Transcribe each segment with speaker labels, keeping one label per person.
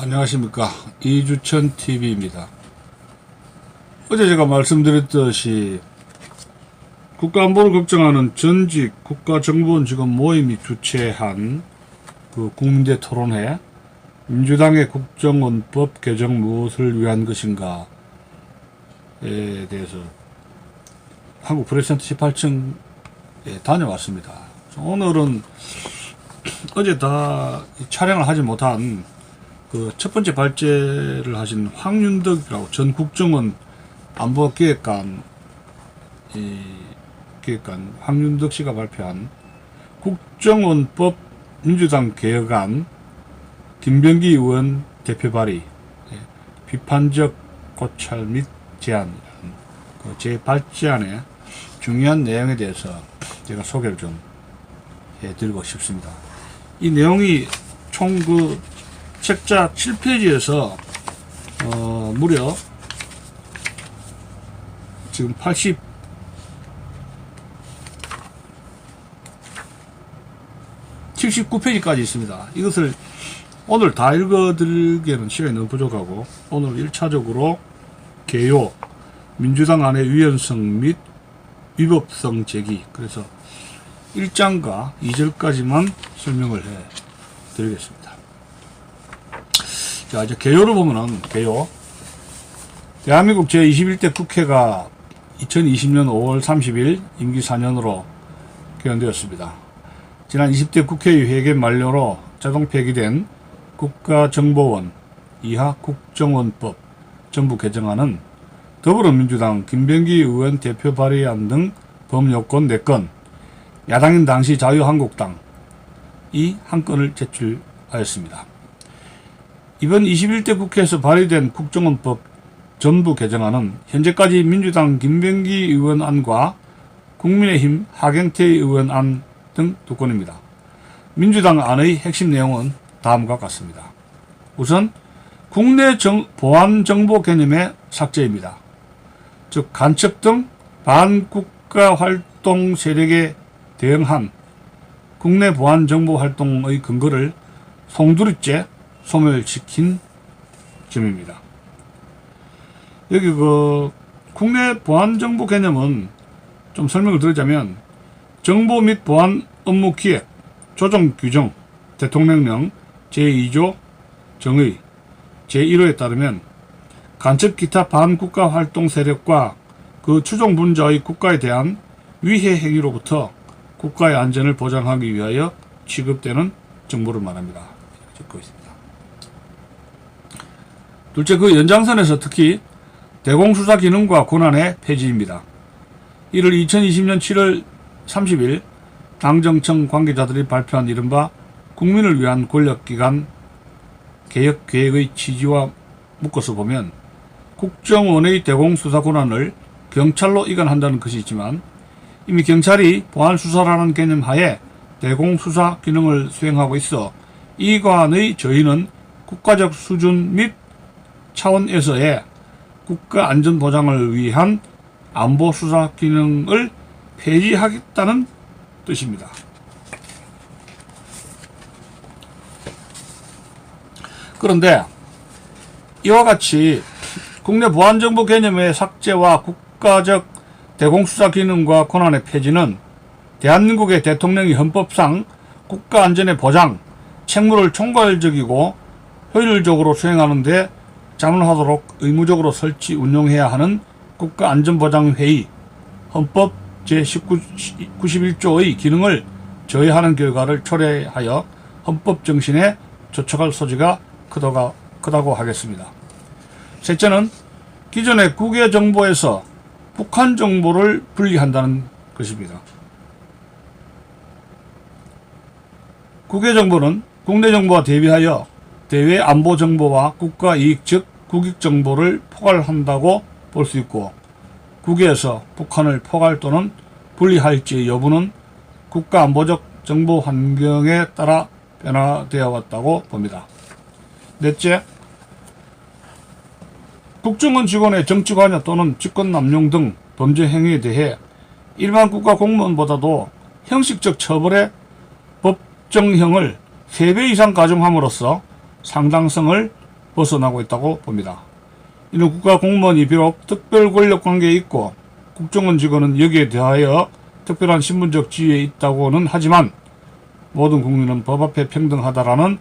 Speaker 1: 안녕하십니까. 이주천TV입니다. 어제 제가 말씀드렸듯이 국가안보를 걱정하는 전직 국가정보원 직원 모임이 주최한 그 국민대 토론회, 민주당의 국정원법 개정 무엇을 위한 것인가에 대해서 한국 프레스센터 18층에 다녀왔습니다. 오늘은 어제 다 촬영을 하지 못한 그 첫 번째 발제를 하신 황윤덕이라고 전 국정원 안보기획관 황윤덕 씨가 발표한 국정원법 민주당 개혁안 김병기 의원 대표 발의 비판적 고찰 및 제안 제 발제안의 중요한 내용에 대해서 제가 소개를 좀 해드리고 싶습니다. 이 내용이 총 그 책자 7페이지에서 무려 지금 79페이지까지 있습니다. 이것을 오늘 다 읽어드리기에는 시간이 너무 부족하고 오늘 1차적으로 개요, 민주당 안의 유연성 및 위법성 제기, 그래서 1장과 2절까지만 설명을 해 드리겠습니다. 자, 이제 개요를 보면은, 개요. 대한민국 제21대 국회가 2020년 5월 30일 임기 4년으로 개원되었습니다. 지난 20대 국회의 회계 만료로 자동 폐기된 국가정보원 이하 국정원법 정부 개정안은 더불어민주당 김병기 의원 대표 발의안 등 범요건 4건, 야당인 당시 자유한국당 이 한 건을 제출하였습니다. 이번 21대 국회에서 발의된 국정원법 전부 개정안은 현재까지 민주당 김병기 의원 안과 국민의힘 하경태 의원 안 등 2건입니다. 민주당 안의 핵심 내용은 다음과 같습니다. 우선 국내 보안 정보 개념의 삭제입니다. 즉 간첩 등 반국가 활동 세력에 대응한 국내 보안 정보 활동의 근거를 송두리째 소멸시킨 점입니다. 여기 그 국내 보안 정보 개념은 좀 설명을 드리자면 정보 및 보안 업무 기획, 조정 규정, 대통령령 제2조 정의 제1호에 따르면 간첩 기타 반국가 활동 세력과 그 추종 분자의 국가에 대한 위해 행위로부터 국가의 안전을 보장하기 위하여 취급되는 정보를 말합니다. 적고 있습니다. 둘째, 그 연장선에서 특히 대공수사 기능과 권한의 폐지입니다. 이를 2020년 7월 30일 당정청 관계자들이 발표한 이른바 국민을 위한 권력기관 개혁 계획의 취지와 묶어서 보면 국정원의 대공수사 권한을 경찰로 이관한다는 것이 있지만 이미 경찰이 보안수사라는 개념 하에 대공수사 기능을 수행하고 있어 이 관의 저희는 국가적 수준 및 차원에서의 국가 안전 보장을 위한 안보수사 기능을 폐지하겠다는 뜻입니다. 그런데 이와 같이 국내 보안정보 개념의 삭제와 국가적 대공수사 기능과 권한의 폐지는 대한민국의 대통령이 헌법상 국가안전의 보장, 책무를 총괄적이고 효율적으로 수행하는 데 자문하도록 의무적으로 설치 운영해야 하는 국가안전보장회의 헌법 제91조의 기능을 저해하는 결과를 초래하여 헌법 정신에 조촉할 소지가 크다고 하겠습니다. 셋째는 기존의 국외 정보에서 북한 정보를 분리한다는 것입니다. 국외 정보는 국내 정보와 대비하여 대외 안보 정보와 국가 이익 즉 국익 정보를 포괄한다고 볼 수 있고 국외에서 북한을 포괄 또는 분리할지 여부는 국가 안보적 정보 환경에 따라 변화되어 왔다고 봅니다. 넷째, 국정원 직원의 정치 관여 또는 직권 남용 등 범죄 행위에 대해 일반 국가 공무원보다도 형식적 처벌의 법정형을 3배 이상 가중함으로써 상당성을 벗어나고 있다고 봅니다. 이는 국가 공무원이 비록 특별 권력 관계에 있고 국정원 직원은 여기에 대하여 특별한 신분적 지위에 있다고는 하지만 모든 국민은 법 앞에 평등하다라는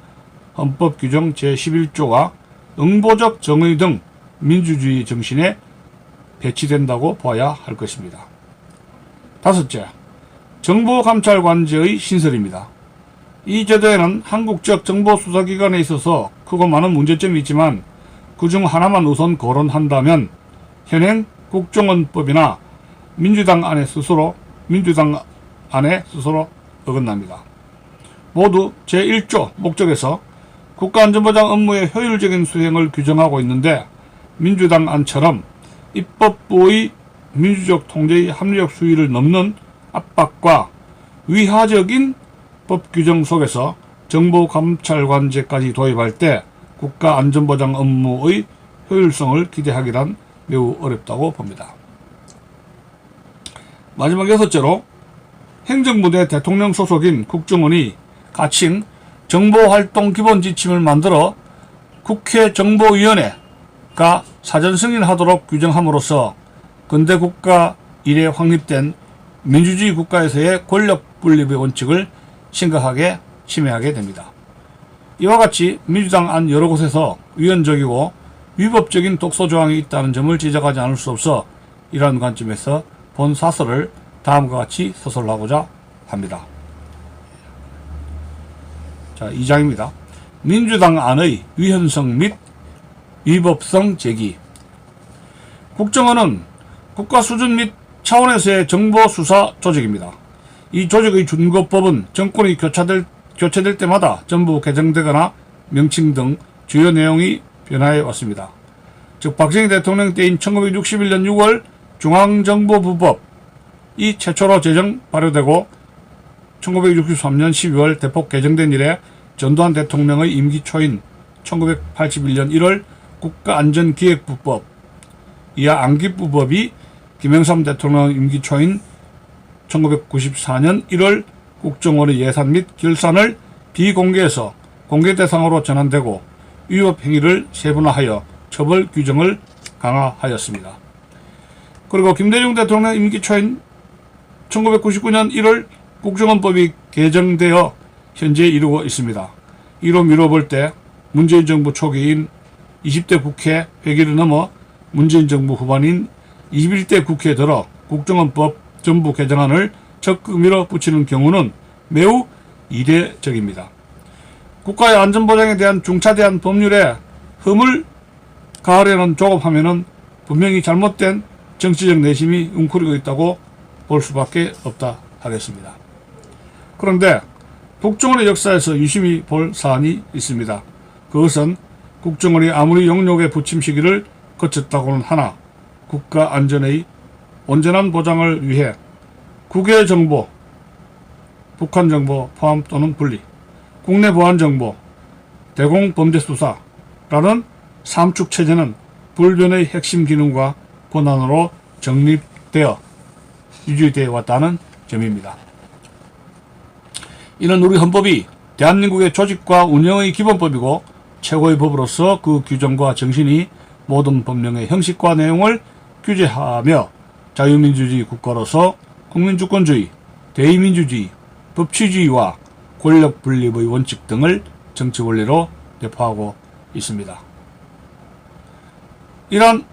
Speaker 1: 헌법 규정 제11조가 응보적 정의 등 민주주의 정신에 배치된다고 봐야 할 것입니다. 다섯째, 정보감찰관제의 신설입니다. 이 제도에는 한국적 정보수사기관에 있어서 크고 많은 문제점이 있지만 그중 하나만 우선 거론한다면 현행 국정원법이나 민주당 안에 스스로 어긋납니다. 모두 제1조 목적에서 국가안전보장 업무의 효율적인 수행을 규정하고 있는데 민주당 안처럼 입법부의 민주적 통제의 합리적 수위를 넘는 압박과 위하적인 법 규정 속에서 정보감찰관제까지 도입할 때 국가안전보장 업무의 효율성을 기대하기란 매우 어렵다고 봅니다. 마지막 여섯째로 행정부 내 대통령 소속인 국정원이 가칭 정보활동 기본지침을 만들어 국회 정보위원회가 사전 승인하도록 규정함으로써 근대 국가 이래 확립된 민주주의 국가에서의 권력 분립의 원칙을 심각하게 침해하게 됩니다. 이와 같이 민주당 안 여러 곳에서 위헌적이고 위법적인 독소 조항이 있다는 점을 지적하지 않을 수 없어 이러한 관점에서 본 사설을 다음과 같이 서술하고자 합니다. 자, 2장입니다. 민주당 안의 위헌성 및 위법성 제기. 국정원은 국가 수준 및 차원에서의 정보수사 조직입니다. 이 조직의 준거법은 정권이 교체될 때마다 전부 개정되거나 명칭 등 주요 내용이 변화해 왔습니다. 즉 박정희 대통령 때인 1961년 6월 중앙정보부법이 최초로 제정 발효되고 1963년 12월 대폭 개정된 이래 전두환 대통령의 임기 초인 1981년 1월 국가안전기획부법, 이하 안기부법이 김영삼 대통령 임기 초인 1994년 1월 국정원의 예산 및 결산을 비공개해서 공개 대상으로 전환되고 위법 행위를 세분화하여 처벌 규정을 강화하였습니다. 그리고 김대중 대통령 임기 초인 1999년 1월 국정원법이 개정되어 현재 이루고 있습니다. 이로 미뤄볼 때 문재인 정부 초기인 20대 국회 회기를 넘어 문재인 정부 후반인 21대 국회에 들어 국정원법 전부 개정안을 적극 밀어붙이는 경우는 매우 이례적입니다. 국가의 안전보장에 대한 중차대한 법률에 흠을 가하려는 조급함에는 분명히 잘못된 정치적 내심이 웅크리고 있다고 볼 수밖에 없다 하겠습니다. 그런데 국정원의 역사에서 유심히 볼 사안이 있습니다. 그것은 국정원이 아무리 영역의 부침 시기를 거쳤다고는 하나 국가 안전의 온전한 보장을 위해 국외 정보, 북한 정보 포함 또는 분리, 국내 보안 정보, 대공 범죄 수사라는 삼축 체제는 불변의 핵심 기능과 권한으로 정립되어 유지되어 왔다는 점입니다. 이는 우리 헌법이 대한민국의 조직과 운영의 기본법이고 최고의 법으로서 그 규정과 정신이 모든 법령의 형식과 내용을 규제하며 자유민주주의 국가로서 국민주권주의, 대의민주주의, 법치주의와 권력 분립의 원칙 등을 정치 원리로 내포하고 있습니다. 이러한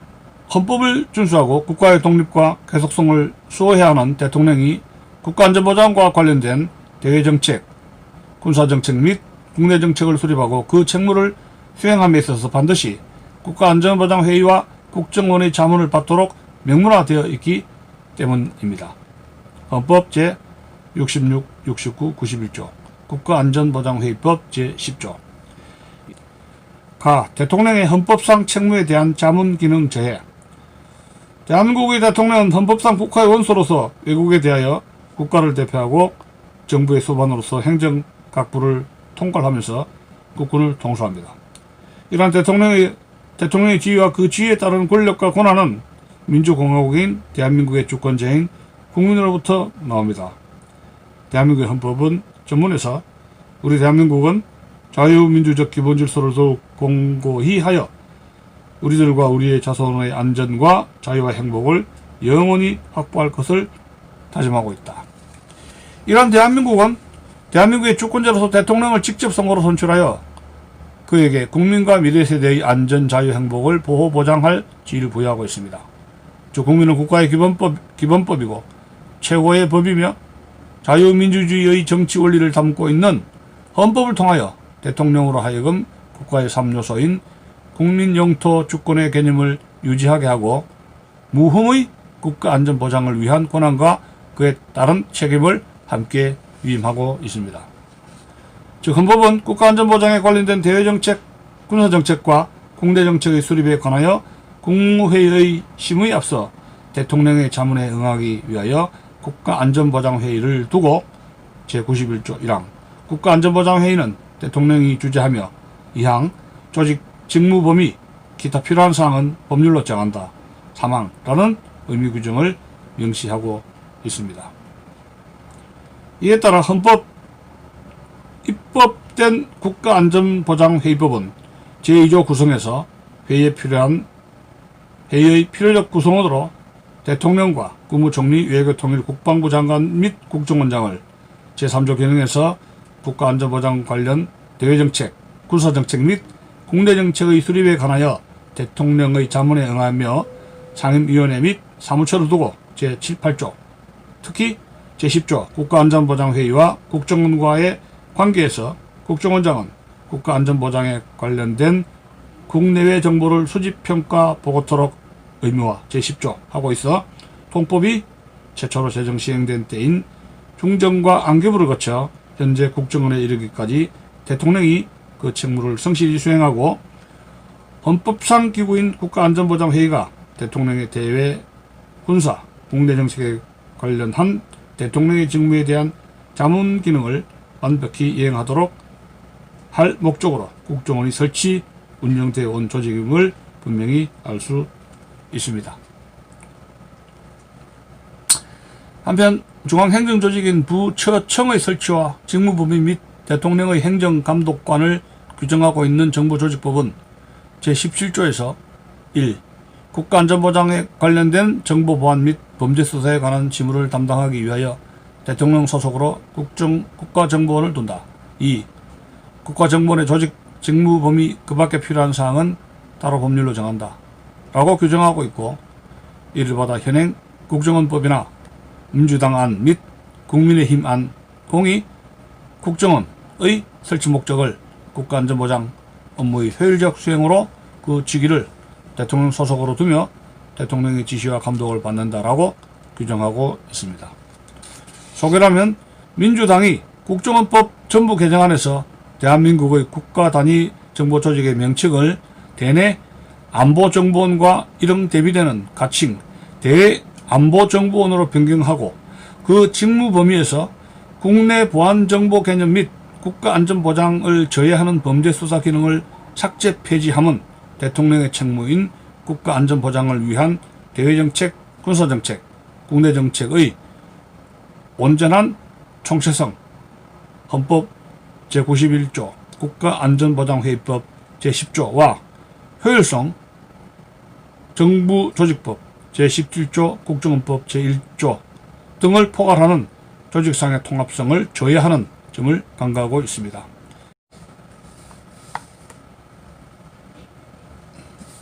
Speaker 1: 헌법을 준수하고 국가의 독립과 계속성을 수호해야 하는 대통령이 국가안전보장과 관련된 대외정책, 군사정책 및 국내정책을 수립하고 그 책무를 수행함에 있어서 반드시 국가안전보장회의와 국정원의 자문을 받도록 명문화되어 있기 때문입니다. 헌법 제66, 69, 91조, 국가안전보장회의법 제10조. 가. 대통령의 헌법상 책무에 대한 자문 기능 제해. 대한민국의 대통령은 헌법상 국가의 원소로서 외국에 대하여 국가를 대표하고 정부의 수반으로서 행정 각부를 통괄하면서 국군을 통수합니다. 이러한 대통령의 지위와 그 지위에 따른 권력과 권한은 민주공화국인 대한민국의 주권자인 국민으로부터 나옵니다. 대한민국의 헌법은 전문에서 우리 대한민국은 자유민주적 기본 질서를 더욱 공고히 하여 우리들과 우리의 자손의 안전과 자유와 행복을 영원히 확보할 것을 다짐하고 있다. 이러한 대한민국은 대한민국의 주권자로서 대통령을 직접 선거로 선출하여 그에게 국민과 미래 세대의 안전, 자유, 행복을 보호, 보장할 지위를 부여하고 있습니다. 국민은 국가의 기본법이고 최고의 법이며 자유민주주의의 정치 원리를 담고 있는 헌법을 통하여 대통령으로 하여금 국가의 3요소인 국민 영토 주권의 개념을 유지하게 하고 무흠의 국가 안전 보장을 위한 권한과 그에 따른 책임을 함께 위임하고 있습니다. 즉 헌법은 국가안전보장에 관련된 대외정책, 군사정책과 공대정책의 수립에 관하여 국무회의의 심의에 앞서 대통령의 자문에 응하기 위하여 국가안전보장회의를 두고 제91조 1항 국가안전보장회의는 대통령이 주재하며 2항 조직 직무 범위 기타 필요한 사항은 법률로 정한다. 3항라는 의미 규정을 명시하고 있습니다. 이에 따라 헌법 입법된 국가안전보장회의법은 제2조 구성에서 회의의 필요적 구성원으로 대통령과 국무총리, 외교통일, 국방부 장관 및 국정원장을 제3조 기능에서 국가안전보장 관련 대외정책, 군사정책 및 공대정책의 수립에 관하여 대통령의 자문에 응하며 상임위원회 및 사무처를 두고 제7, 8조, 특히 제10조 국가안전보장회의와 국정원과의 관계에서 국정원장은 국가안전보장에 관련된 국내외 정보를 수집평가 보고토록 의무화 제10조 하고 있어 통법이 최초로 제정 시행된 때인 중정과 안개부를 거쳐 현재 국정원에 이르기까지 대통령이 그 책무를 성실히 수행하고 헌법상 기구인 국가안전보장회의가 대통령의 대외, 군사, 국내정책에 관련한 대통령의 직무에 대한 자문 기능을 완벽히 이행하도록 할 목적으로 국정원이 설치, 운영되어 온 조직임을 분명히 알 수 있습니다. 한편 중앙행정조직인 부처청의 설치와 직무범위 및 대통령의 행정감독관을 규정하고 있는 정부조직법은 제17조에서 1. 국가안전보장에 관련된 정보보안 및 범죄수사에 관한 지무를 담당하기 위하여 대통령 소속으로 국가정보원을 둔다. 2. 국가정보원의 조직, 직무 범위 그 밖에 필요한 사항은 따로 법률로 정한다. 라고 규정하고 있고 이를 받아 현행 국정원법이나 민주당 안 및 국민의힘 안 공이 국정원의 설치 목적을 국가안전보장 업무의 효율적 수행으로 그 직위를 대통령 소속으로 두며 대통령의 지시와 감독을 받는다라고 규정하고 있습니다. 소개라면 민주당이 국정원법 전부 개정안에서 대한민국의 국가 단위 정보 조직의 명칭을 대내 안보정보원과 이름 대비되는 가칭 대안보정보원으로 변경하고 그 직무 범위에서 국내 보안정보 개념 및 국가안전보장을 저해하는 범죄수사 기능을 삭제 폐지함은 대통령의 책무인 국가안전보장을 위한 대외정책, 군사정책, 국내정책의 온전한 총체성, 헌법 제91조 국가안전보장회의법 제10조와 효율성, 정부조직법 제17조 국정원법 제1조 등을 포괄하는 조직상의 통합성을 저해하는 점을 강조하고 있습니다.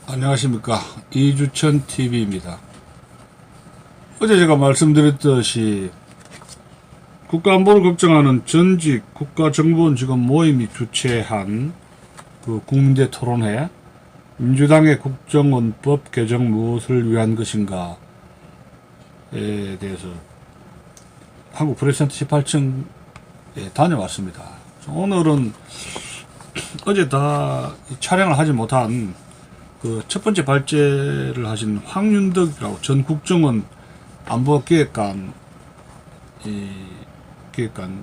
Speaker 1: 안녕하십니까. 이주천TV입니다. 어제 제가 말씀드렸듯이 국가안보를 걱정하는 전직 국가정보원 직원 모임이 주최한 그 국민대 토론회 민주당의 국정원법 개정 무엇을 위한 것인가에 대해서 한국 프레스센터 18층에 다녀왔습니다. 오늘은 어제 다 촬영을 하지 못한 그 첫 번째 발제를 하신 황윤덕이라고 전 국정원 안보기획관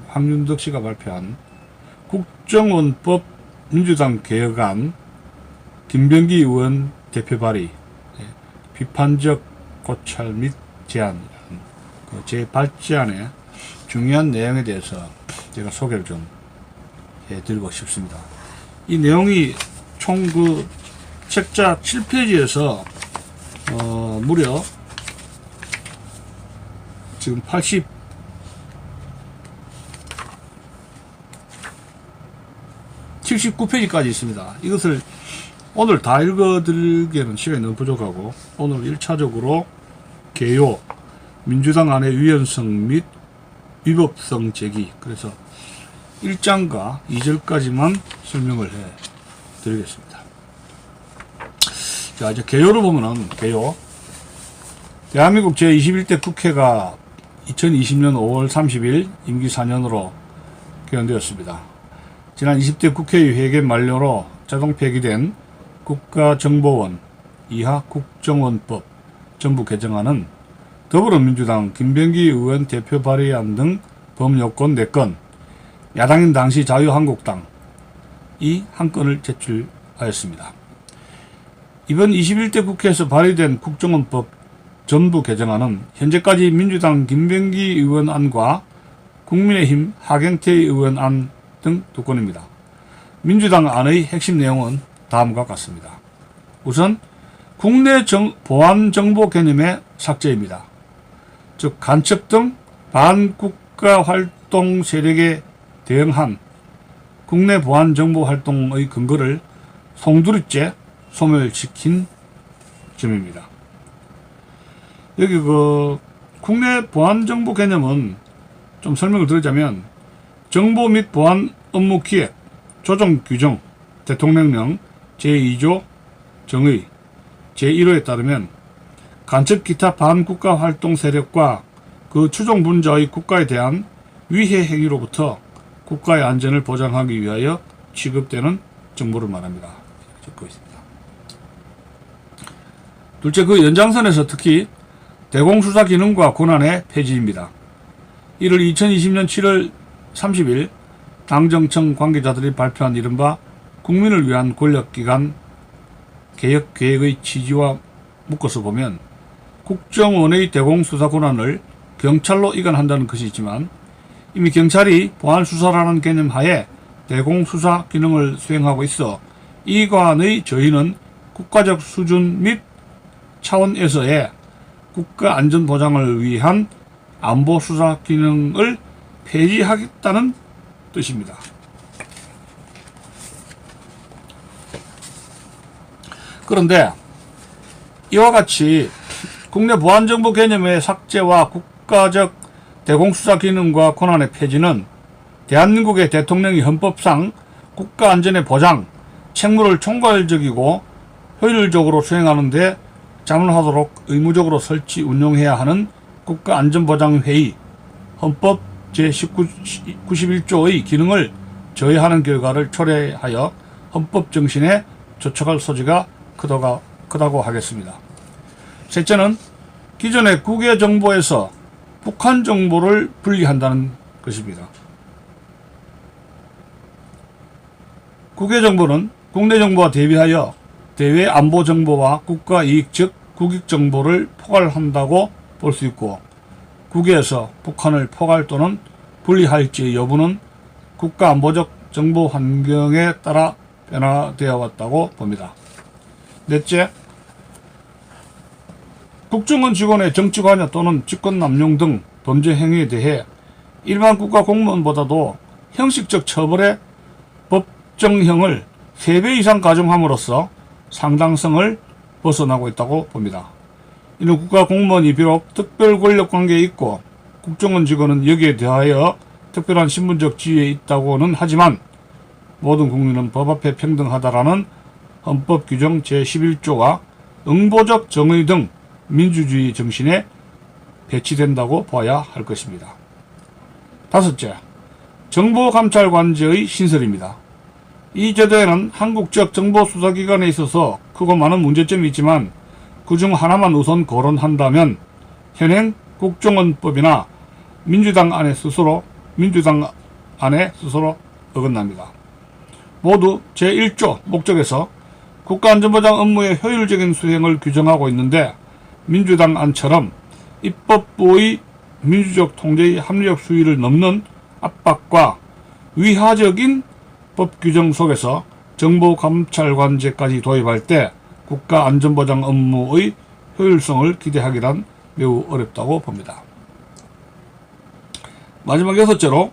Speaker 1: 황윤덕 씨가 발표한 국정원법 민주당 개혁안 김병기 의원 대표 발의 비판적 고찰 및 제안 제 발제안의 중요한 내용에 대해서 제가 소개를 좀 해드리고 싶습니다. 이 내용이 총 그 책자 7페이지에서 무려 지금 79페이지까지 있습니다. 이것을 오늘 다 읽어드리기에는 시간이 너무 부족하고, 오늘 1차적으로 개요, 민주당 안의 유연성 및 위법성 제기, 그래서 1장과 2절까지만 설명을 해 드리겠습니다. 자, 이제 개요를 보면은, 개요. 대한민국 제21대 국회가 2020년 5월 30일 임기 4년으로 개원되었습니다. 지난 20대 국회의 회계 만료로 자동 폐기된 국가정보원 이하 국정원법 전부 개정안은 더불어민주당 김병기 의원 대표 발의안 등 법요건 4건, 야당인 당시 자유한국당 이 한 건을 제출하였습니다. 이번 21대 국회에서 발의된 국정원법 전부 개정안은 현재까지 민주당 김병기 의원 안과 국민의힘 하경태 의원 안 등 2건입니다. 민주당 안의 핵심 내용은 다음과 같습니다. 우선 국내 보안 정보 개념의 삭제입니다. 즉 간첩 등 반국가 활동 세력에 대응한 국내 보안 정보 활동의 근거를 송두리째 소멸시킨 점입니다. 여기 국내 보안 정보 개념은 좀 설명을 드리자면, 정보 및 보안 업무 기획, 조정 규정, 대통령령 제2조 정의 제1호에 따르면 간첩 기타 반국가 활동 세력과 그 추종 분자의 국가에 대한 위해 행위로부터 국가의 안전을 보장하기 위하여 취급되는 정보를 말합니다. 적고 있습니다. 둘째, 그 연장선에서 특히 대공수사 기능과 권한의 폐지입니다. 이를 2020년 7월 30일 당정청 관계자들이 발표한 이른바 국민을 위한 권력기관 개혁계획의 취지와 묶어서 보면, 국정원의 대공수사 권한을 경찰로 이관한다는 것이 있지만, 이미 경찰이 보안수사라는 개념 하에 대공수사 기능을 수행하고 있어 이관의 저희는 국가적 수준 및 차원에서의 국가 안전 보장을 위한 안보수사 기능을 폐지하겠다는 뜻입니다. 그런데 이와 같이 국내 보안정보 개념의 삭제와 국가적 대공수사 기능과 권한의 폐지는 대한민국의 대통령이 헌법상 국가안전의 보장, 책무를 총괄적이고 효율적으로 수행하는 데 자문하도록 의무적으로 설치 운영해야 하는 국가안전보장회의 헌법 제91조의 기능을 저해하는 결과를 초래하여 헌법 정신에 조촉할 소지가 크다고 하겠습니다. 셋째는 기존의 국외 정보에서 북한 정보를 분리한다는 것입니다. 국외 정보는 국내 정보와 대비하여 대외 안보 정보와 국가 이익 즉 국익 정보를 포괄한다고 볼 수 있고, 국외에서 북한을 포괄 또는 분리할지의 여부는 국가 안보적 정보 환경에 따라 변화되어 왔다고 봅니다. 넷째, 국정원 직원의 정치 관여 또는 직권 남용 등 범죄 행위에 대해 일반 국가 공무원보다도 형식적 처벌의 법정형을 3배 이상 가중함으로써 상당성을 벗어나고 있다고 봅니다. 이는 국가 공무원이 비록 특별 권력 관계에 있고 국정원 직원은 여기에 대하여 특별한 신분적 지위에 있다고는 하지만 모든 국민은 법 앞에 평등하다라는 헌법 규정 제11조와 응보적 정의 등 민주주의 정신에 배치된다고 봐야 할 것입니다. 다섯째, 정보감찰관제의 신설입니다. 이 제도에는 한국적 정보수사기관에 있어서 크고 많은 문제점이 있지만 그중 하나만 우선 거론한다면 현행 국정원법이나 민주당 안에 스스로 어긋납니다. 모두 제1조 목적에서 국가안전보장 업무의 효율적인 수행을 규정하고 있는데, 민주당 안처럼 입법부의 민주적 통제의 합리적 수위를 넘는 압박과 위하적인 법 규정 속에서 정보감찰관제까지 도입할 때 국가안전보장 업무의 효율성을 기대하기란 매우 어렵다고 봅니다. 마지막 여섯째로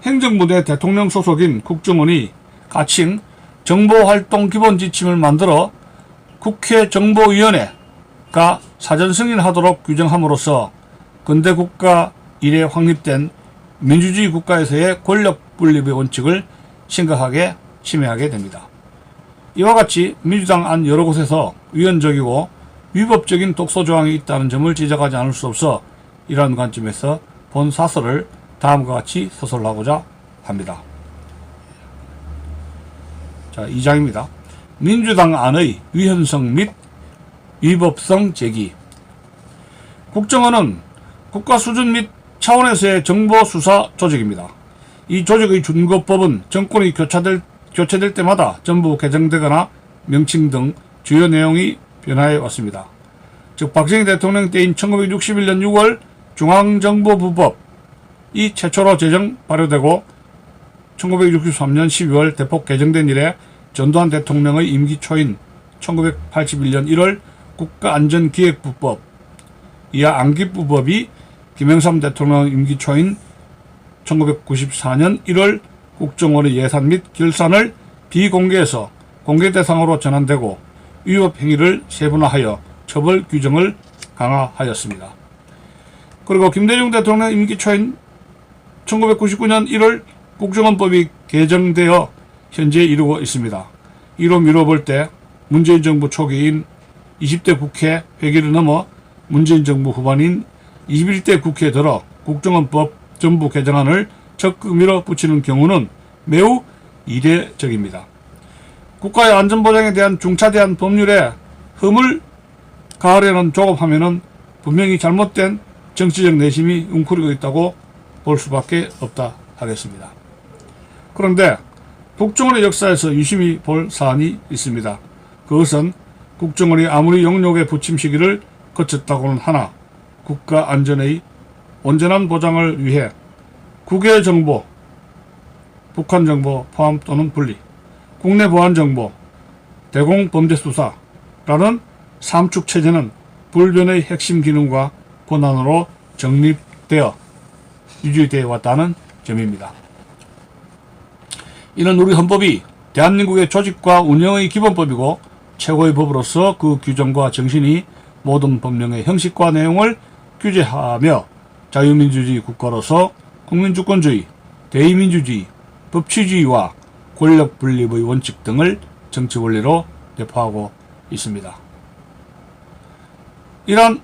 Speaker 1: 행정부 내 대통령 소속인 국정원이 가칭 정보활동 기본지침을 만들어 국회 정보위원회가 사전 승인하도록 규정함으로써 근대 국가 이래 확립된 민주주의 국가에서의 권력 분립의 원칙을 심각하게 침해하게 됩니다. 이와 같이 민주당 안 여러 곳에서 위헌적이고 위법적인 독소 조항이 있다는 점을 지적하지 않을 수 없어 이러한 관점에서 본 사설을 다음과 같이 서술하고자 합니다. 자, 2장입니다. 민주당 안의 위헌성 및 위법성 제기. 국정원은 국가 수준 및 차원에서의 정보수사 조직입니다. 이 조직의 준거법은 정권이 교체될 때마다 전부 개정되거나 명칭 등 주요 내용이 변화해 왔습니다. 즉 박정희 대통령 때인 1961년 6월 중앙정보부법이 최초로 제정 발효되고 1963년 12월 대폭 개정된 이래 전두환 대통령의 임기 초인 1981년 1월 국가안전기획부법, 이하 안기부법이 김영삼 대통령 임기 초인 1994년 1월 국정원의 예산 및 결산을 비공개해서 공개 대상으로 전환되고 위법 행위를 세분화하여 처벌 규정을 강화하였습니다. 그리고 김대중 대통령 임기 초인 1999년 1월 국정원법이 개정되어 현재 이루고 있습니다. 이로 미뤄볼 때 문재인 정부 초기인 20대 국회 회기를 넘어 문재인 정부 후반인 21대 국회에 들어 국정원법 전부 개정안을 적극 밀어붙이는 경우는 매우 이례적입니다. 국가의 안전보장에 대한 중차대한 법률에 흠을 가하려는 조급함에는 분명히 잘못된 정치적 내심이 웅크리고 있다고 볼 수밖에 없다 하겠습니다. 그런데 국정원의 역사에서 유심히 볼 사안이 있습니다. 그것은 국정원이 아무리 영역의 부침 시기를 거쳤다고는 하나 국가 안전의 온전한 보장을 위해 국외 정보, 북한 정보 포함 또는 분리, 국내 보안 정보, 대공 범죄 수사라는 삼축 체제는 불변의 핵심 기능과 권한으로 정립되어 유지되어 왔다는 점입니다. 이는 우리 헌법이 대한민국의 조직과 운영의 기본법이고 최고의 법으로서 그 규정과 정신이 모든 법령의 형식과 내용을 규제하며 자유민주주의 국가로서 국민주권주의, 대의민주주의, 법치주의와 권력 분립의 원칙 등을 정치 원리로 내포하고 있습니다. 이러한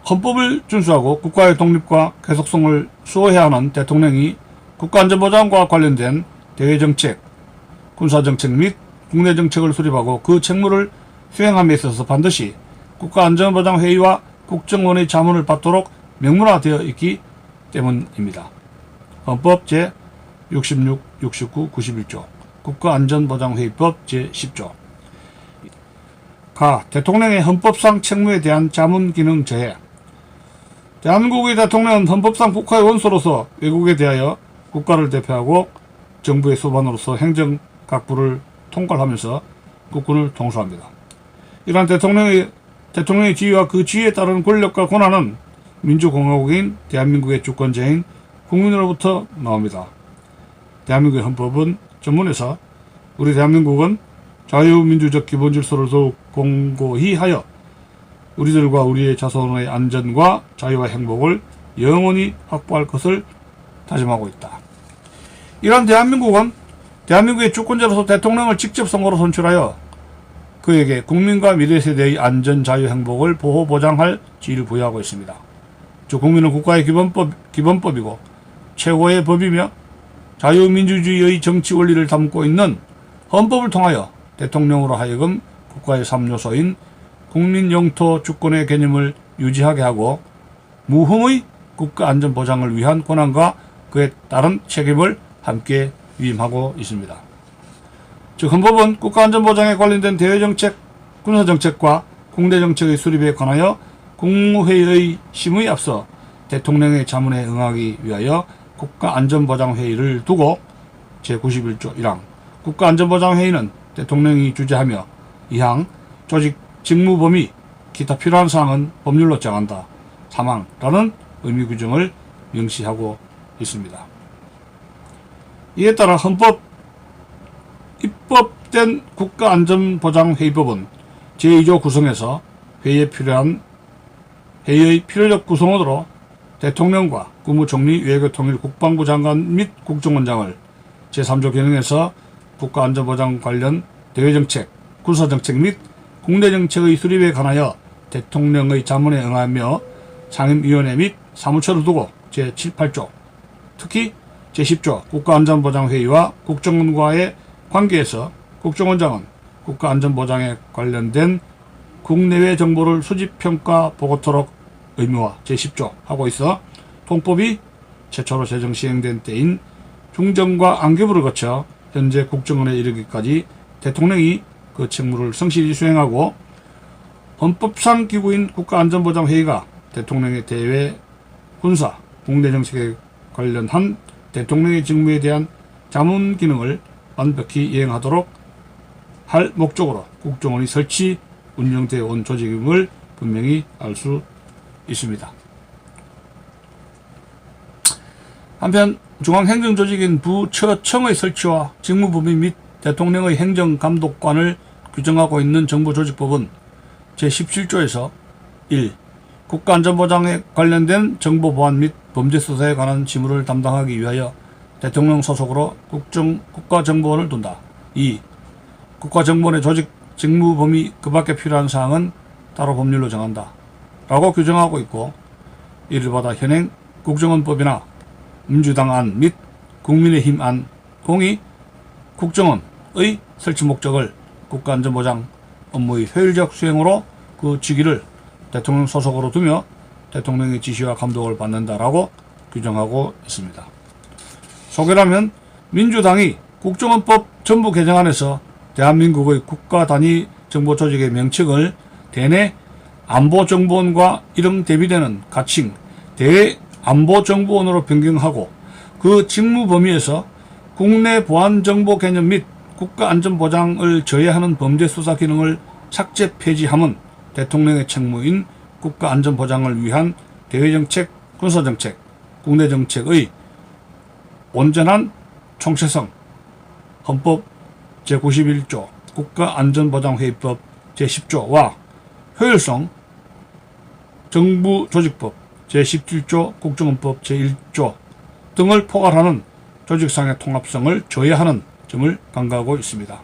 Speaker 1: 헌법을 준수하고 국가의 독립과 계속성을 수호해야 하는 대통령이 국가안전보장과 관련된 대외정책, 군사정책 및 국내정책을 수립하고 그 책무를 수행함에 있어서 반드시 국가안전보장회의와 국정원의 자문을 받도록 명문화되어 있기 때문입니다. 헌법 제66, 69, 91조, 국가안전보장회의법 제10조. 가. 대통령의 헌법상 책무에 대한 자문 기능 저해. 대한민국의 대통령은 헌법상 국가의 원수로서 외국에 대하여 국가를 대표하고 정부의 수반으로서 행정 각부를 통괄하면서 국군을 통수합니다. 이러한 대통령의 지위와 그 지위에 따른 권력과 권한은 민주공화국인 대한민국의 주권자인 국민으로부터 나옵니다. 대한민국의 헌법은 전문에서 우리 대한민국은 자유민주적 기본질서를 더욱 공고히 하여 우리들과 우리의 자손의 안전과 자유와 행복을 영원히 확보할 것을 다짐하고 있다. 이러한 대한민국은 대한민국의 주권자로서 대통령을 직접 선거로 선출하여 그에게 국민과 미래세대의 안전, 자유, 행복을 보호, 보장할 지위를 부여하고 있습니다. 즉 국민은 국가의 기본법이고 최고의 법이며 자유민주주의의 정치 원리를 담고 있는 헌법을 통하여 대통령으로 하여금 국가의 3요소인 국민 영토 주권의 개념을 유지하게 하고 무흠의 국가 안전 보장을 위한 권한과 그에 따른 책임을 함께 위임하고 있습니다. 즉 헌법은 국가안전보장에 관련된 대외정책, 군사정책과 국내정책의 수립에 관하여 국무회의의 심의에 앞서 대통령의 자문에 응하기 위하여 국가안전보장회의를 두고 제91조 1항 국가안전보장회의는 대통령이 주재하며 이항 조직 직무 범위 기타 필요한 사항은 법률로 정한다. 사망라는 의미 규정을 명시하고 있습니다. 이에 따라 헌법 입법된 국가안전보장회의법은 제2조 구성에서 회의의 필요적 구성원으로 대통령과 국무총리, 외교통일, 국방부 장관 및 국정원장을 제3조 개정에서 국가안전보장 관련 대외정책, 군사정책 및 국내정책의 수립에 관하여 대통령의 자문에 응하며 상임위원회 및 사무처를 두고 제7, 8조, 특히 제10조 국가안전보장회의와 국정원과의 관계에서 국정원장은 국가안전보장에 관련된 국내외 정보를 수집, 평가, 보고토록 의무화 제10조 하고 있어 통법이 최초로 제정 시행된 때인 중정과 안개부를 거쳐 현재 국정원에 이르기까지 대통령이 그 책무를 성실히 수행하고 헌법상 기구인 국가안전보장회의가 대통령의 대외, 군사, 국내정책에 관련한 대통령의 직무에 대한 자문 기능을 완벽히 이행하도록 할 목적으로 국정원이 설치, 운영되어 온 조직임을 분명히 알 수 있습니다. 한편 중앙행정조직인 부처청의 설치와 직무범위 및 대통령의 행정감독관을 규정하고 있는 정보조직법은 제17조에서 1. 국가안전보장에 관련된 정보보안 및 범죄수사에 관한 지무를 담당하기 위하여 대통령 소속으로 국가정보원을 둔다. 2. 국가정보원의 조직, 직무 범위 그 밖에 필요한 사항은 따로 법률로 정한다. 라고 규정하고 있고, 이를 받아 현행 국정원법이나 민주당 안 및 국민의힘 안 공이 국정원의 설치 목적을 국가안전보장 업무의 효율적 수행으로 그 직위를 대통령 소속으로 두며 대통령의 지시와 감독을 받는다라고 규정하고 있습니다. 소개라면 민주당이 국정원법 전부 개정안에서 대한민국의 국가단위 정보조직의 명칭을 대내 안보정보원과 이름 대비되는 가칭 대안보정보원으로 변경하고 그 직무 범위에서 국내 보안정보 개념 및 국가안전보장을 저해하는 범죄수사 기능을 삭제 폐지함은 대통령의 책무인 국가안전보장을 위한 대외정책, 군사정책, 국내정책의 온전한 총체성, 헌법 제91조 국가안전보장회의법 제10조와 효율성, 정부조직법 제17조 국정원법 제1조 등을 포괄하는 조직상의 통합성을 저해하는 점을 강조하고 있습니다.